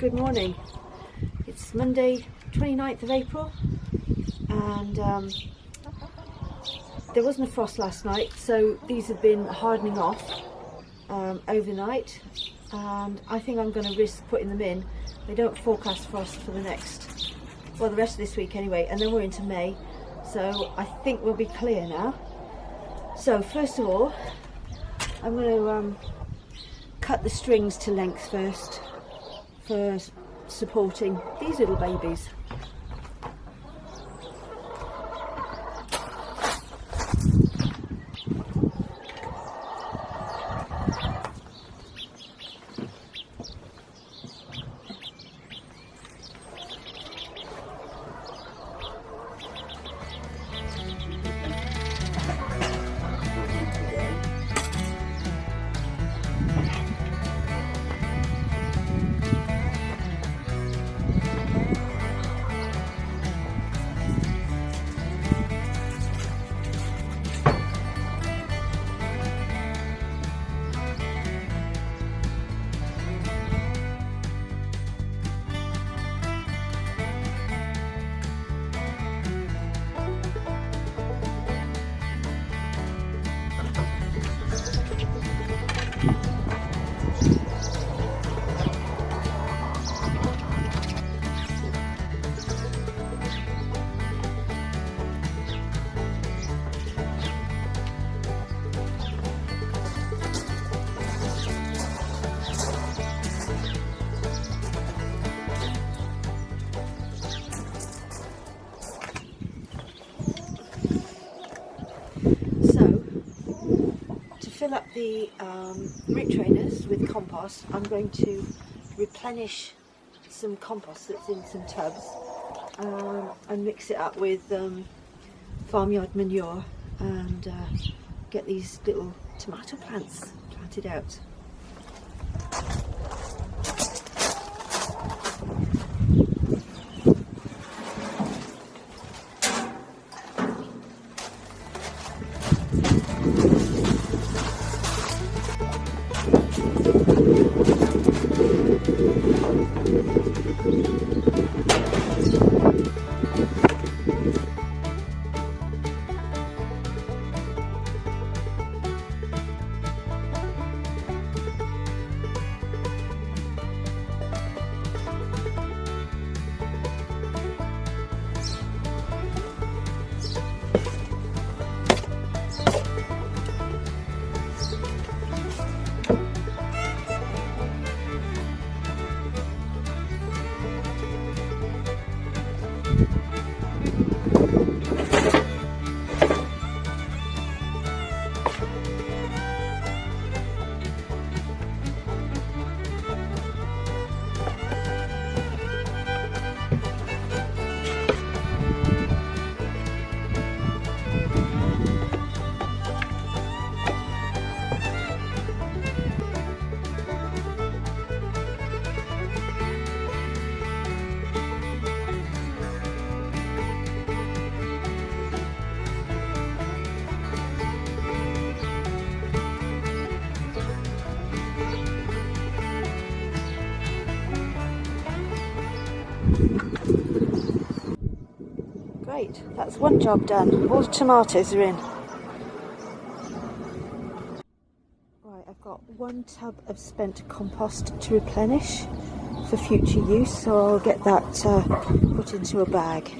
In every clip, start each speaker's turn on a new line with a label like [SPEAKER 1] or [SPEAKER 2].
[SPEAKER 1] Good morning. It's Monday 29th of April and there wasn't a frost last night, so these have been hardening off overnight, and I think I'm going to risk putting them in. They don't forecast frost for the rest of this week anyway, and then we're into May, so I think we'll be clear now. So first of all, I'm going to cut the strings to length first for supporting these little babies. Fill up the root trainers with compost. I'm going to replenish some compost that's in some tubs and mix it up with farmyard manure and get these little tomato plants planted out. Great, that's one job done. All the tomatoes are in. Right, I've got one tub of spent compost to replenish for future use, so I'll get that put into a bag.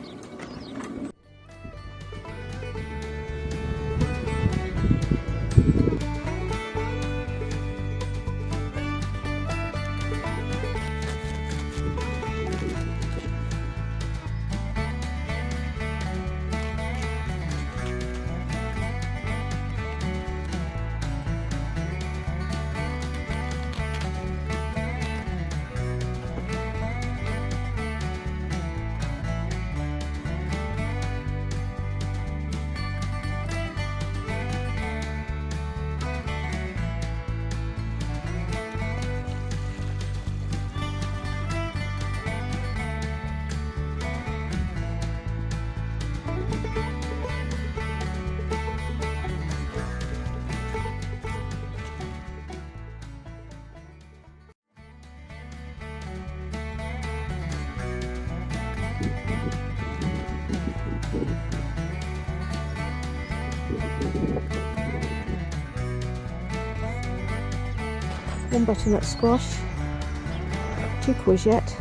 [SPEAKER 1] one butternut squash, 2 courgette,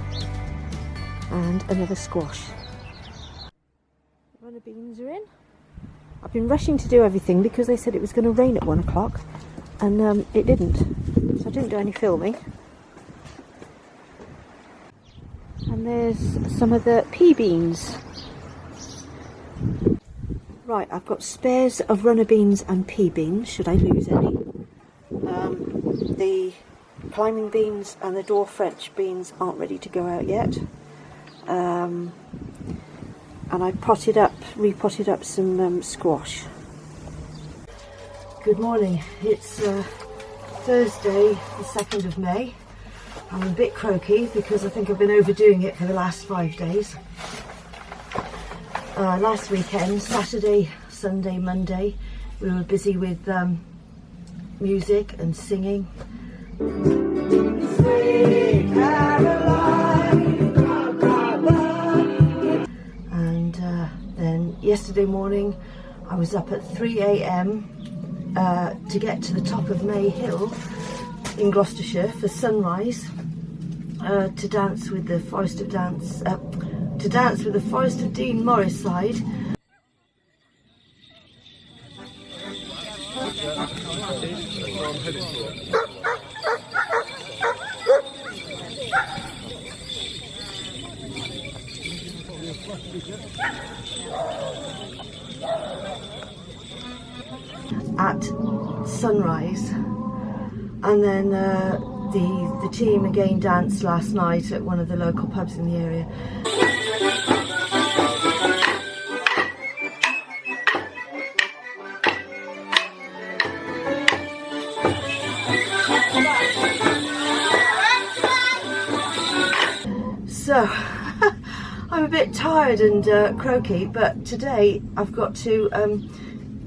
[SPEAKER 1] and another squash. Runner beans are in. I've been rushing to do everything because they said it was going to rain at 1 o'clock, and it didn't, so I didn't do any filming. And there's some of the pea beans. Right, I've got spares of runner beans and pea beans, should I lose any. The climbing beans and the dwarf French beans aren't ready to go out yet. And I repotted up some squash. Good morning, it's Thursday the 2nd of May. I'm a bit croaky because I think I've been overdoing it for the last 5 days. Last weekend, Saturday, Sunday, Monday, we were busy with music and singing. And then yesterday morning I was up at 3 a.m. To get to the top of May Hill in Gloucestershire for sunrise, to dance with the Forest of Dean Morris side. At sunrise, and then the team again danced last night at one of the local pubs in the area. So I'm a bit tired and croaky, but today I've got to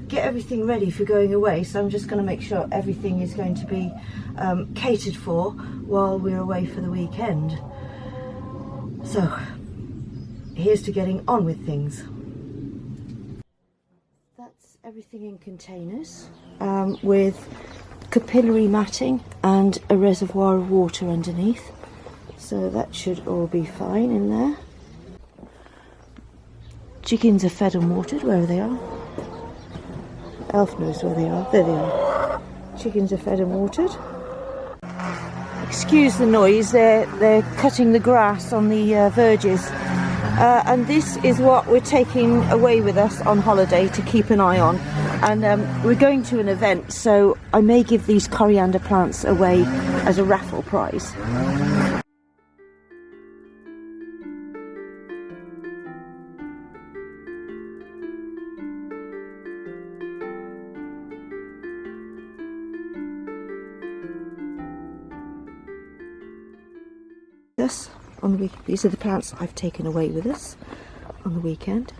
[SPEAKER 1] get everything ready for going away, so I'm just going to make sure everything is going to be catered for while we're away for the weekend. So here's to getting on with things. That's everything in containers, with capillary matting and a reservoir of water underneath, so that should all be fine in there. Chickens are fed and watered wherever they are. Elf knows where they are. There they are. Chickens are fed and watered. Excuse the noise, they're cutting the grass on the verges. And this is what we're taking away with us on holiday to keep an eye on. And we're going to an event, so I may give these coriander plants away as a raffle prize. On the week, these are the plants I've taken away with us on the weekend.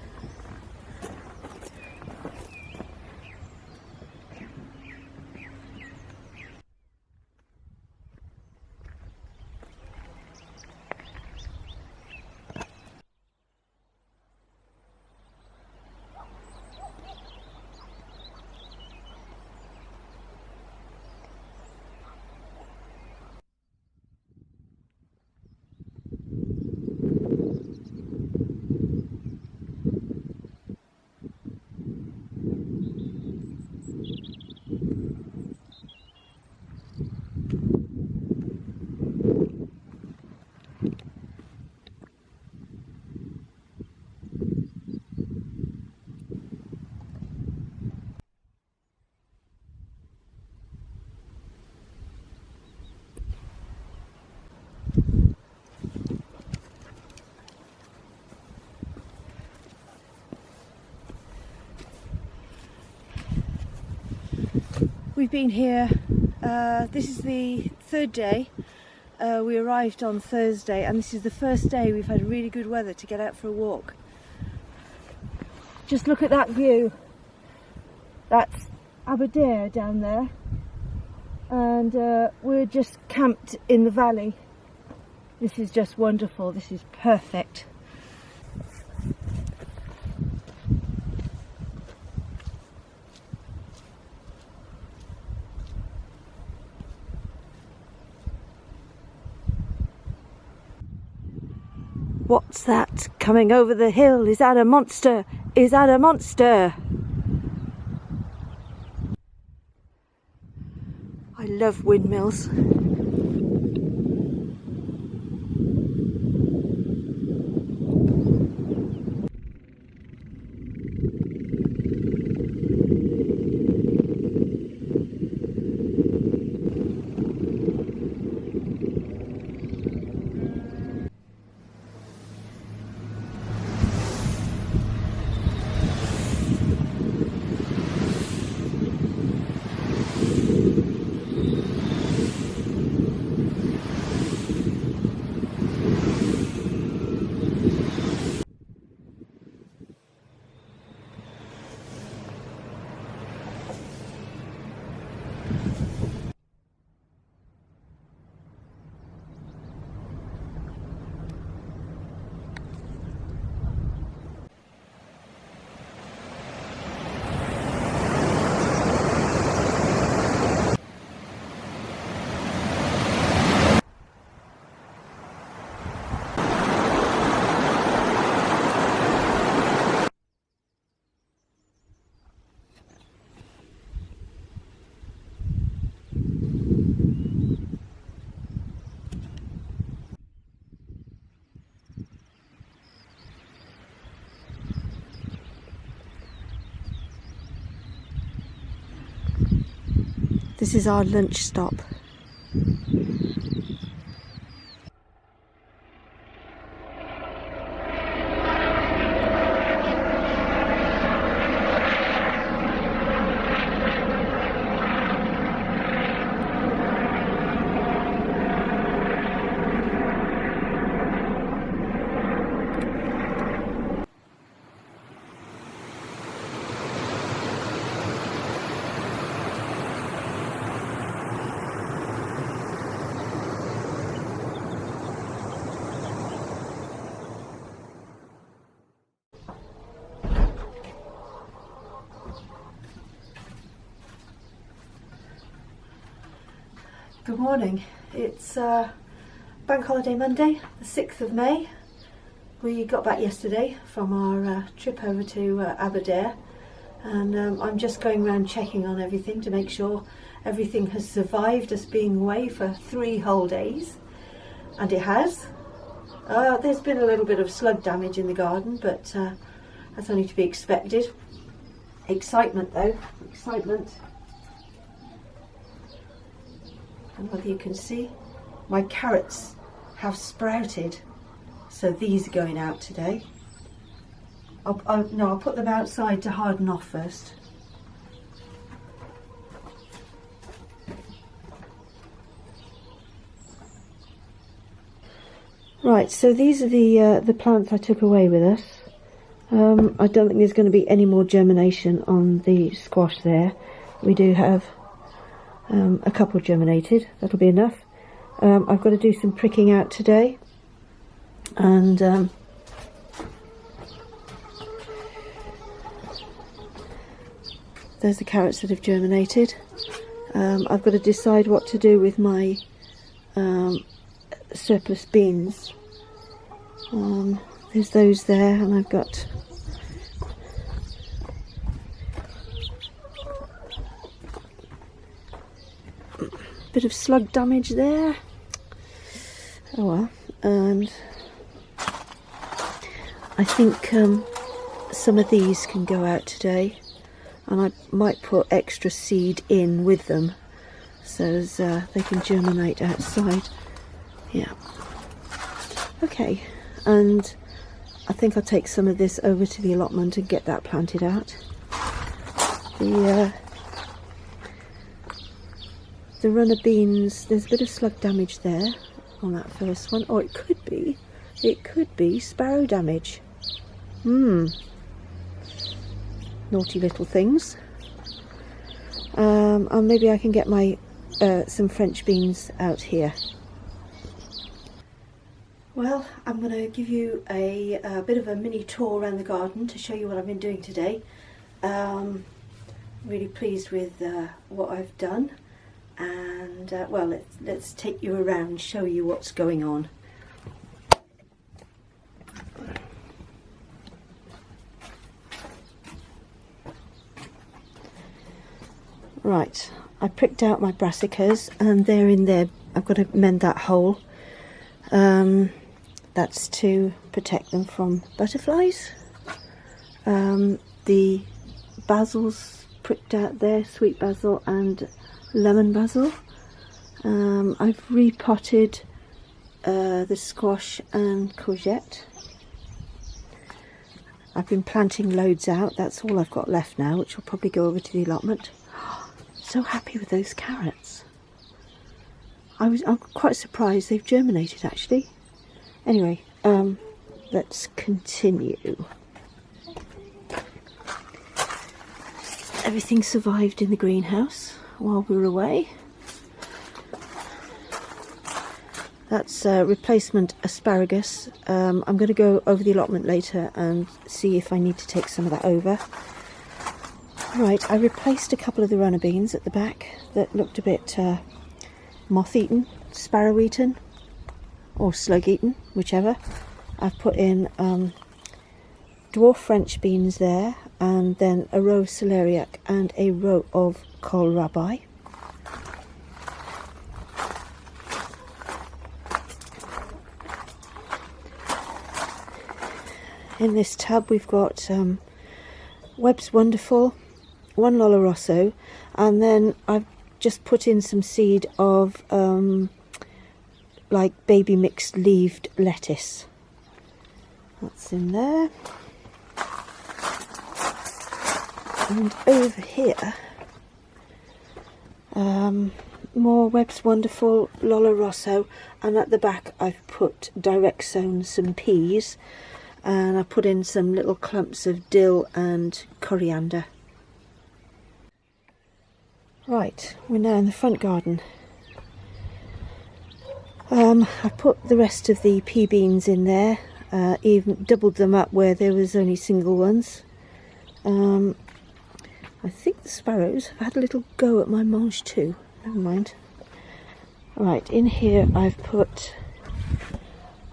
[SPEAKER 1] We've been here, this is the 3rd day. We arrived on Thursday, and this is the first day we've had really good weather to get out for a walk. Just look at that view. That's Aberdare down there, and we're just camped in the valley. This is just wonderful, this is perfect. What's that coming over the hill? Is that a monster? Is that a monster? I love windmills. This is our lunch stop. Good morning. It's Bank Holiday Monday, the 6th of May. We got back yesterday from our trip over to Aberdare, and I'm just going around checking on everything to make sure everything has survived us being away for 3 whole days, and it has. There's been a little bit of slug damage in the garden, but that's only to be expected. Excitement though, excitement. And whether you can see, my carrots have sprouted, so these are going out today. I'll put them outside to harden off first. Right, so these are the plants I took away with us. I don't think there's going to be any more germination on the squash there. We do have a couple germinated, that'll be enough. I've got to do some pricking out today, and there's the carrots that have germinated. I've got to decide what to do with my surplus beans. There's those there, and I've got bit of slug damage there. Oh well. And I think some of these can go out today, and I might put extra seed in with them so as they can germinate outside. Yeah. Okay, and I think I'll take some of this over to the allotment and get that planted out. The runner beans, there's a bit of slug damage there on that first one. Or it could be sparrow damage. Naughty little things. And maybe I can get my some French beans out here. Well, I'm going to give you a bit of a mini tour around the garden to show you what I've been doing today. Really pleased with what I've done. And well, let's take you around, show you what's going on. Right, I pricked out my brassicas and they're in there. I've got to mend that hole. That's to protect them from butterflies. The basil's pricked out there, sweet basil and lemon basil. I've repotted the squash and courgette. I've been planting loads out. That's all I've got left now, which will probably go over to the allotment. So happy with those carrots. I'm quite surprised they've germinated actually. Anyway, let's continue. Everything survived in the greenhouse while we were away. That's replacement asparagus. I'm going to go over the allotment later and see if I need to take some of that over. Right, I replaced a couple of the runner beans at the back that looked a bit moth-eaten, sparrow-eaten, or slug-eaten, whichever. I've put in dwarf French beans there, and then a row of celeriac and a row of kohlrabi. In this tub we've got Webb's Wonderful, one Lola Rosso, and then I've just put in some seed of like baby mixed leaved lettuce. That's in there. And over here, more Webb's Wonderful, Lola Rosso, and at the back I've put direct sown some peas, and I put in some little clumps of dill and coriander. Right, we're now in the front garden. I put the rest of the pea beans in there, even doubled them up where there was only single ones. I think the sparrows have had a little go at my mange too. Never mind. Right, in here I've put,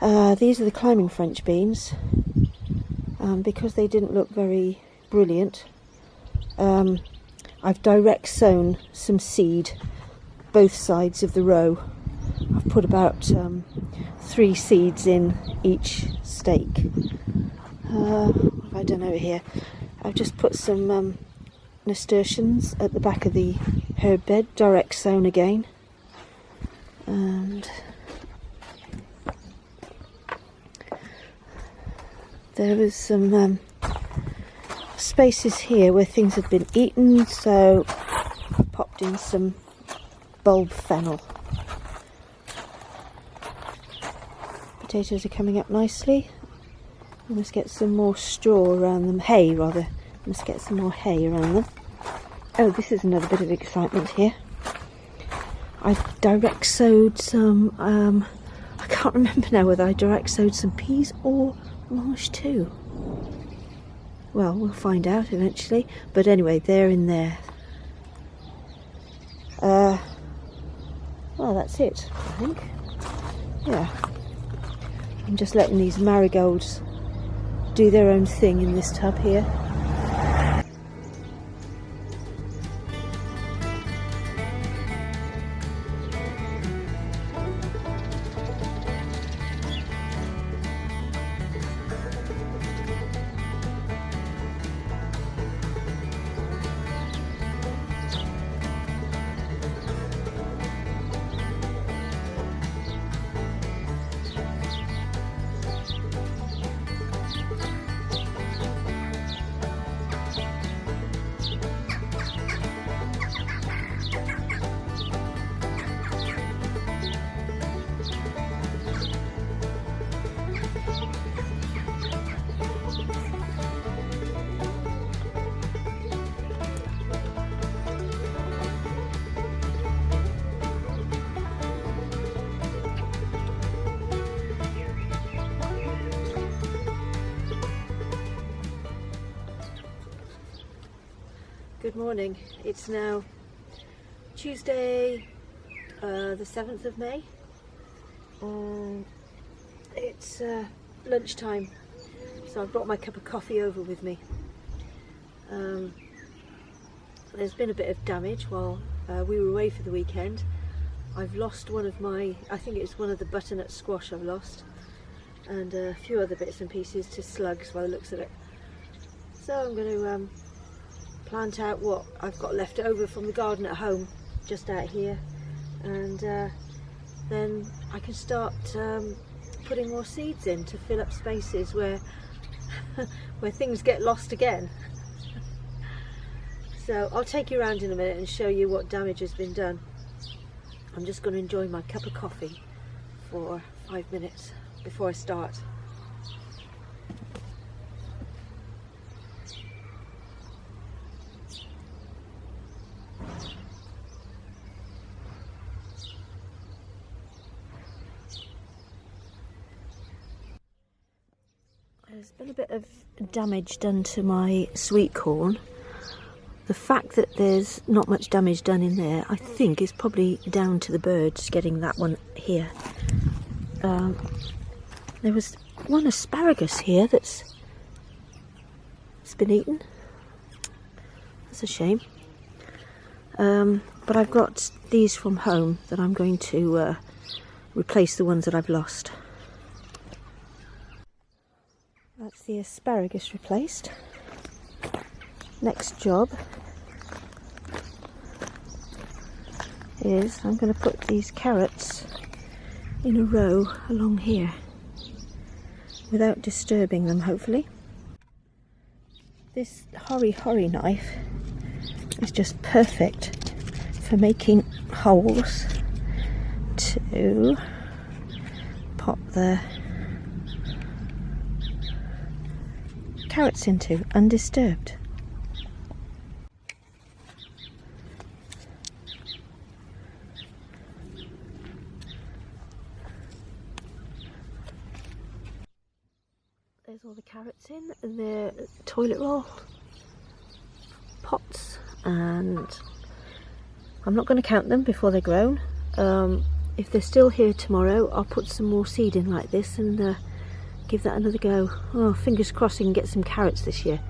[SPEAKER 1] these are the climbing French beans, because they didn't look very brilliant. I've direct sown some seed both sides of the row. I've put about 3 seeds in each stake. What have I done over here? I've just put some nasturtiums at the back of the herb bed, direct sown again, and there was some spaces here where things had been eaten, so I popped in some bulb fennel. Potatoes are coming up nicely. I must get some more straw around them, hay rather. I must get some more hay around them. Oh, this is another bit of excitement here. I direct sowed some, I can't remember now whether I direct sowed some peas or mange too. Well, we'll find out eventually, but anyway, they're in there. Well, that's it, I think. Yeah. I'm just letting these marigolds do their own thing in this tub here. Good morning. It's now Tuesday, the 7th of May. It's lunchtime, so I've brought my cup of coffee over with me. there's been a bit of damage while we were away for the weekend. I've lost one of my, I think it's one of the butternut squash I've lost, and a few other bits and pieces to slugs by the looks of it. So I'm going to plant out what I've got left over from the garden at home, just out here, and then I can start putting more seeds in to fill up spaces where where things get lost again. So I'll take you around in a minute and show you what damage has been done. I'm just going to enjoy my cup of coffee for 5 minutes before I start. There's been a bit of damage done to my sweet corn. The fact that there's not much damage done in there, I think, is probably down to the birds getting that one here. There was one asparagus here it's been eaten. That's a shame. But I've got these from home that I'm going to replace the ones that I've lost. That's the asparagus replaced. Next job is I'm going to put these carrots in a row along here without disturbing them, hopefully. This hori knife is just perfect for making holes to pop the carrots into undisturbed. There's all the carrots in their toilet roll pots, and I'm not going to count them before they're grown. If they're still here tomorrow, I'll put some more seed in like this and give that another go. Oh, fingers crossed I can get some carrots this year.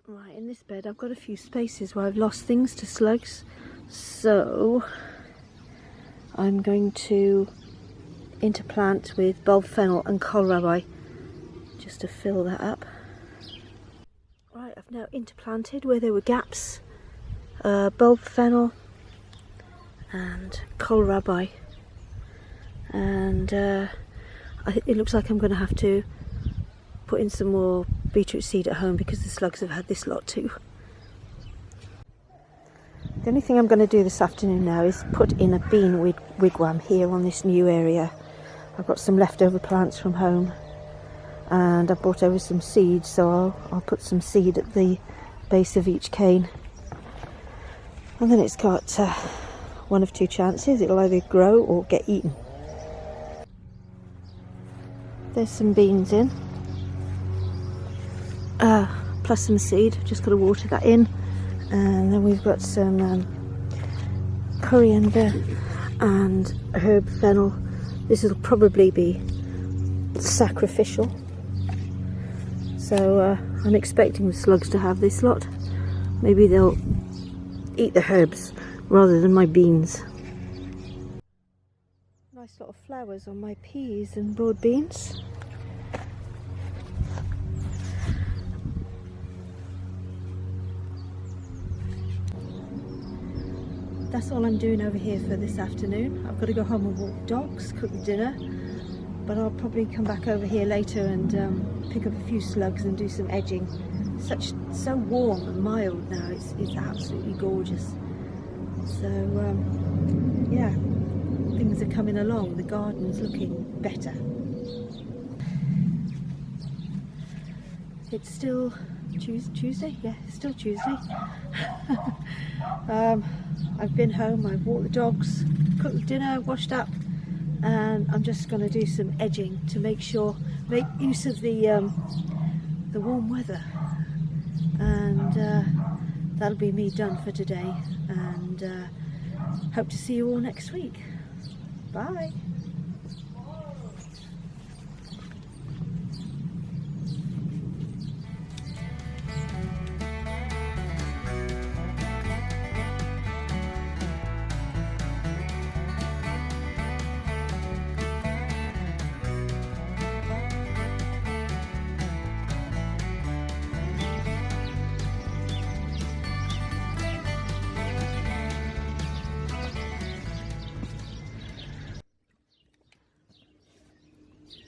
[SPEAKER 1] Right, in this bed I've got a few spaces where I've lost things to slugs, so I'm going to interplant with bulb fennel and kohlrabi just to fill that up. Right, I've now interplanted where there were gaps, bulb fennel and kohlrabi, and it looks like I'm going to have to put in some more beetroot seed at home because the slugs have had this lot too. The only thing I'm going to do this afternoon now is put in a bean wigwam here on this new area. I've got some leftover plants from home, and I've brought over some seeds, so I'll put some seed at the base of each cane, and then it's got one of two chances: it'll either grow or get eaten. There's some beans in, plus some seed. Just got to water that in, and then we've got some coriander and herb fennel. This will probably be sacrificial, so I'm expecting the slugs to have this lot. Maybe they'll eat the herbs rather than my beans. Nice lot of flowers on my peas and broad beans. That's all I'm doing over here for this afternoon. I've got to go home and walk dogs, cook the dinner, but I'll probably come back over here later and pick up a few slugs and do some edging. So warm and mild now, it's absolutely gorgeous. So yeah, things are coming along, the garden's looking better. It's still Tuesday? Yeah, it's still Tuesday. I've been home, I've walked the dogs, cooked the dinner, washed up, and I'm just going to do some edging to make use of the warm weather, and that'll be me done for today, and hope to see you all next week. Bye.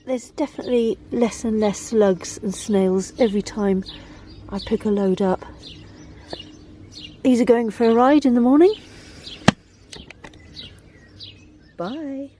[SPEAKER 1] there's definitely less and less slugs and snails every time I pick a load up. These are going for a ride in the morning. Bye.